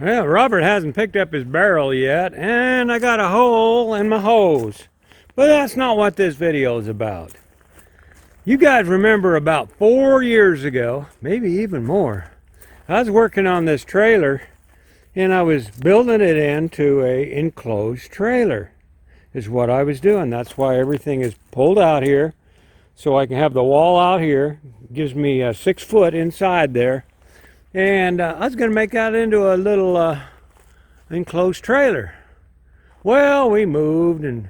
Well, Robert hasn't picked up his barrel yet, and I got a hole in my hose. But that's not what this video is about. You guys remember about 4 years ago, maybe even more, I was working on this trailer, and I was building it into a enclosed trailer, is what I was doing. That's why everything is pulled out here, so I can have the wall out here. It gives me 6 foot inside there. And I was going to make that into a little enclosed trailer. Well, we moved and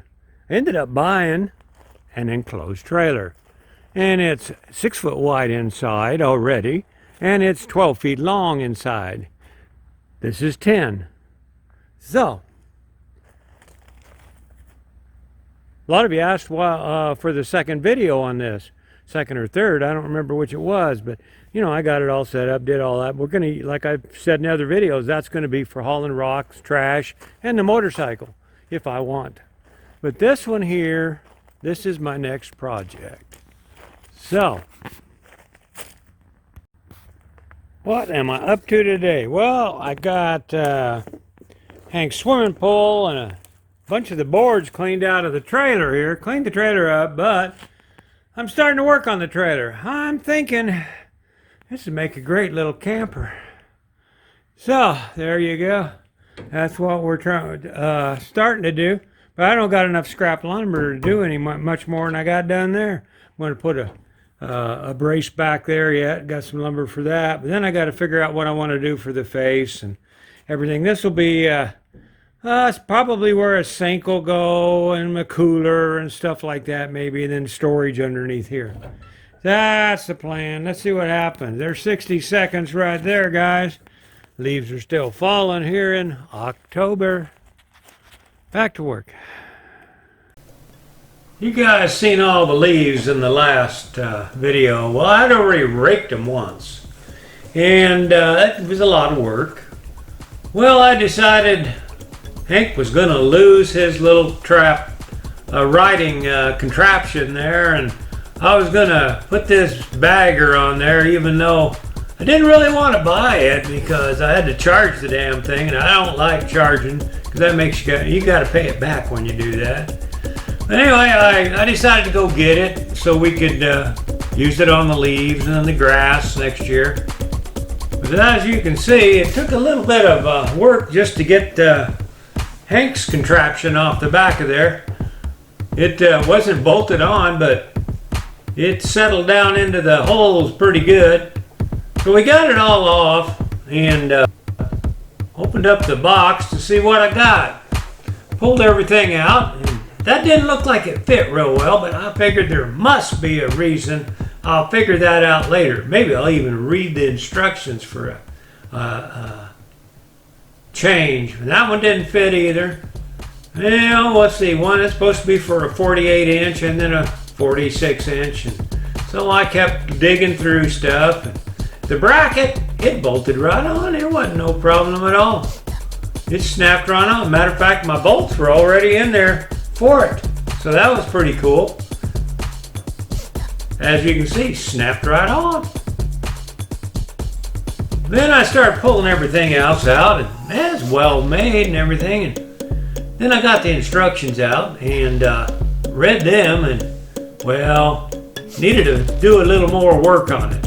ended up buying an enclosed trailer. And it's 6 foot wide inside already, and it's 12 feet long inside. This is 10. So, a lot of you asked for the second video on this. Second or third, I don't remember which it was, but you know, I got it all set up, did all that. We're gonna, like I've said in other videos, that's gonna be for hauling rocks, trash, and the motorcycle, if I want. But this one here, this is my next project. So, what am I up to today? Well, I got Hank's swimming pool and a bunch of the boards cleaned out of the trailer here. Cleaned the trailer up, but I'm starting to work on the trailer. I'm thinking this would make a great little camper. So, there you go. That's what we're starting to do. But I don't got enough scrap lumber to do much more than I got done there. I'm going to put a brace back there yet. Got some lumber for that. But then I got to figure out what I want to do for the face and everything. This will be it's probably where a sink will go and a cooler and stuff like that maybe, and then storage underneath here. That's the plan. Let's see what happens. There's 60 seconds right there, guys. Leaves are still falling here in October. Back to work. You guys seen all the leaves in the last video. Well, I'd already raked them once, and it was a lot of work. Well, I decided Hank was going to lose his little riding contraption there, and I was going to put this bagger on there, even though I didn't really want to buy it because I had to charge the damn thing, and I don't like charging because that makes you got to pay it back when you do that. But anyway, I decided to go get it so we could use it on the leaves and the grass next year. But as you can see, it took a little bit of work just to get Hank's contraption off the back of there. It wasn't bolted on, but it settled down into the holes pretty good. So we got it all off and opened up the box to see what I got. Pulled everything out, and that didn't look like it fit real well, but I figured there must be a reason. I'll figure that out later. Maybe I'll even read the instructions for a change. That one didn't fit either. Well, let's see, one is supposed to be for a 48 inch and then a 46 inch. And so I kept digging through stuff. And the bracket, it bolted right on. There wasn't no problem at all. It snapped right on. Matter of fact, my bolts were already in there for it. So that was pretty cool. As you can see, snapped right on. Then I started pulling everything else out, and it's well made and everything. And then I got the instructions out and read them, and well, needed to do a little more work on it.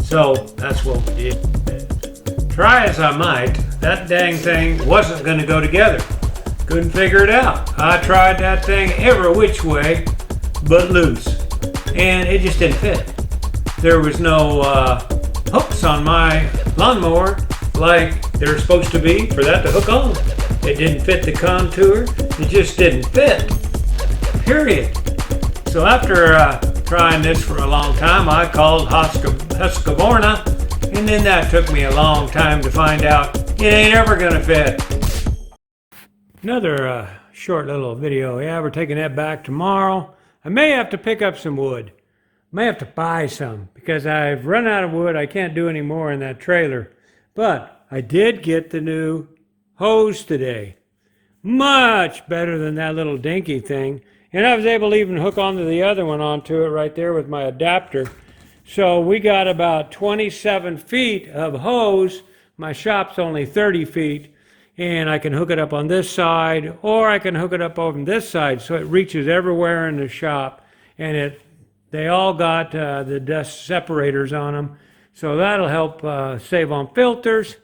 So that's what we did. Try as I might, that dang thing wasn't going to go together. Couldn't figure it out. I tried that thing every which way but loose, and it just didn't fit. There was no hooks on my lawnmower like they're supposed to be for that to hook on. It didn't fit the contour. It just didn't fit. Period. So after trying this for a long time, I called Husqvarna, and then that took me a long time to find out it ain't ever gonna fit. Another short little video. Yeah, we're taking that back tomorrow. I may have to pick up some wood. May have to buy some because I've run out of wood. I can't do any more in that trailer. But I did get the new hose today. Much better than that little dinky thing. And I was able to even hook onto the other one onto it right there with my adapter. So we got about 27 feet of hose my shop's only 30 feet, and I can hook it up on this side, or I can hook it up on this side, so it reaches everywhere in the shop, and they all got the dust separators on them, so that'll help save on filters,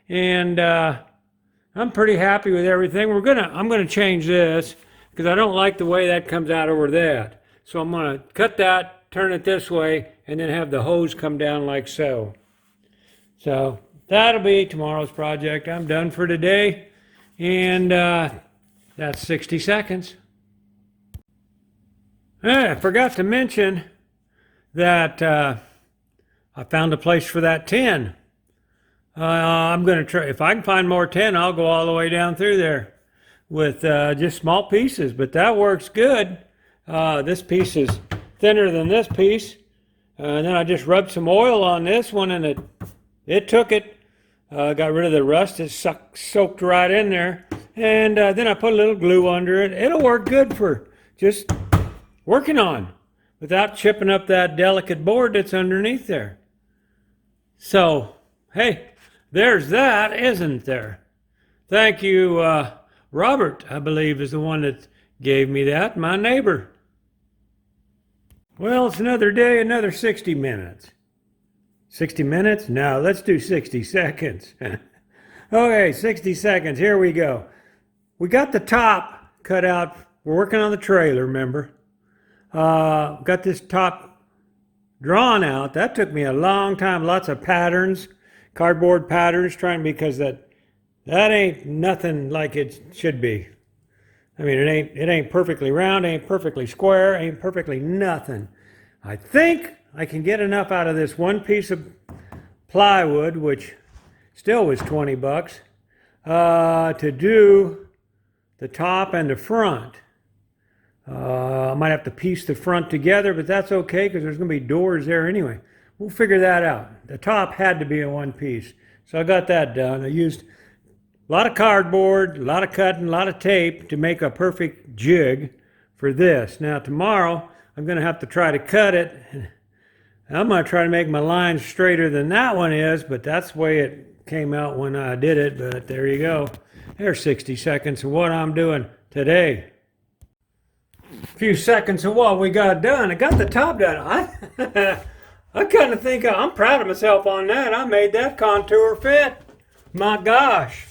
and I'm pretty happy with everything. I'm gonna change this because I don't like the way that comes out over that. So I'm gonna cut that, turn it this way, and then have the hose come down like so. So that'll be tomorrow's project. I'm done for today, and that's 60 seconds. I forgot to mention that I found a place for that tin. I'm going to try, if I can find more tin, I'll go all the way down through there with just small pieces, but that works good. This piece is thinner than this piece, and then I just rubbed some oil on this one, and it took it, got rid of the rust. It soaked right in there, and then I put a little glue under it. It'll work good for just working on without chipping up that delicate board that's underneath there. So, hey, there's that, isn't there? Thank you, Robert, I believe, is the one that gave me that, my neighbor. Well, it's another day, another 60 minutes. 60 minutes? No, let's do 60 seconds. Okay, 60 seconds, here we go. We got the top cut out. We're working on the trailer, remember? Got this top drawn out. That took me a long time, lots of patterns. Cardboard patterns, because that ain't nothing like it should be. I mean, it ain't perfectly round, ain't perfectly square, ain't perfectly nothing. I think I can get enough out of this one piece of plywood, which still was 20 bucks, to do the top and the front. I might have to piece the front together, but that's okay because there's going to be doors there anyway. We'll figure that out. The top had to be in one piece. So I got that done. I used a lot of cardboard, a lot of cutting, a lot of tape to make a perfect jig for this. Now tomorrow, I'm going to have to try to cut it. I'm going to try to make my lines straighter than that one is, but that's the way it came out when I did it. But there you go. There's 60 seconds of what I'm doing today. A few seconds of what we got done. I got the top done. I kind of think I'm proud of myself on that. I made that contour fit. My gosh.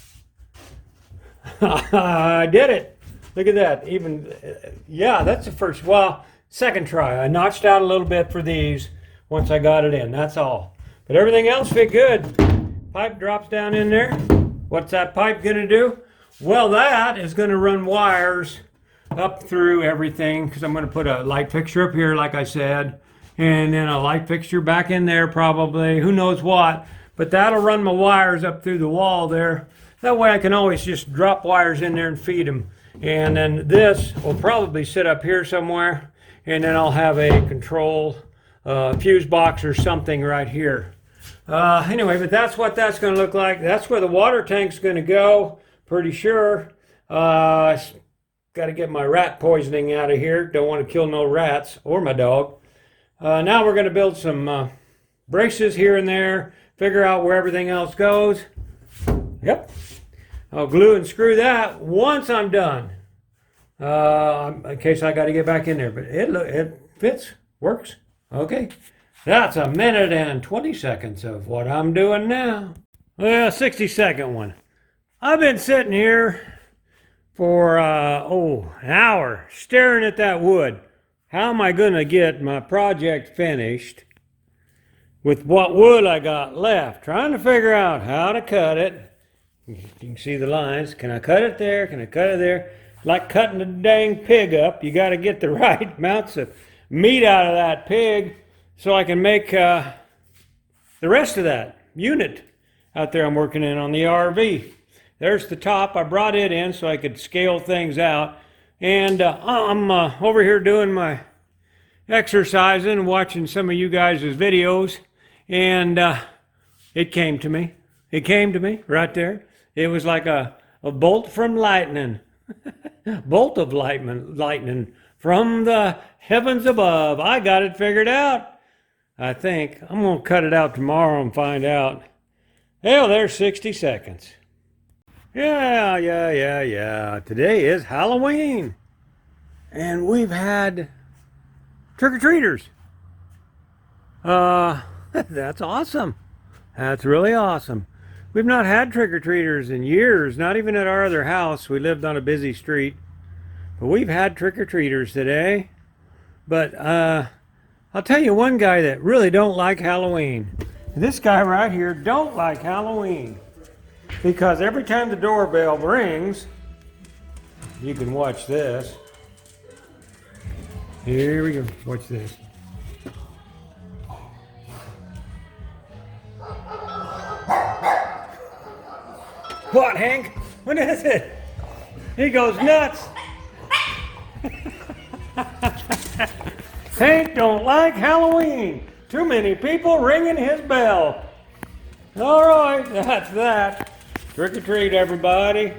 I did it. Look at that. Even, yeah, that's the first, well, second try. I notched out a little bit for these once I got it in. That's all. But everything else fit good. Pipe drops down in there. What's that pipe going to do? Well, that is going to run wires up through everything because I'm going to put a light fixture up here, like I said. And then a light fixture back in there probably, who knows what, but that'll run my wires up through the wall there. That way I can always just drop wires in there and feed them. And then this will probably sit up here somewhere, and then I'll have a control fuse box or something right here. Anyway, but that's what that's going to look like. That's where the water tank's going to go, pretty sure. Got to get my rat poisoning out of here. Don't want to kill no rats or my dog. Now we're going to build some braces here and there, figure out where everything else goes. Yep. I'll glue and screw that once I'm done. In case I got to get back in there. But it fits, works. Okay. That's a minute and 20 seconds of what I'm doing now. Well, 60-second one. I've been sitting here for, an hour staring at that wood. How am I going to get my project finished with what wood I got left? Trying to figure out how to cut it. You can see the lines. Can I cut it there? Can I cut it there? Like cutting a dang pig up. You got to get the right amounts of meat out of that pig so I can make the rest of that unit out there I'm working in on the RV. There's the top. I brought it in so I could scale things out. And I'm over here doing my exercising, watching some of you guys' videos, and it came to me. It came to me right there. It was like a bolt from lightning. Bolt of lightning from the heavens above. I got it figured out, I think. I'm going to cut it out tomorrow and find out. Hell, there's 60 seconds. Yeah. Today is Halloween. And we've had trick-or-treaters. That's awesome. That's really awesome. We've not had trick-or-treaters in years, not even at our other house. We lived on a busy street. But we've had trick-or-treaters today. But I'll tell you one guy that really don't like Halloween. This guy right here don't like Halloween. Because every time the doorbell rings, you can watch this. Here we go. Watch this. What, Hank? What is it? He goes nuts. Hank don't like Halloween. Too many people ringing his bell. All right, that's that. Trick or treat, everybody.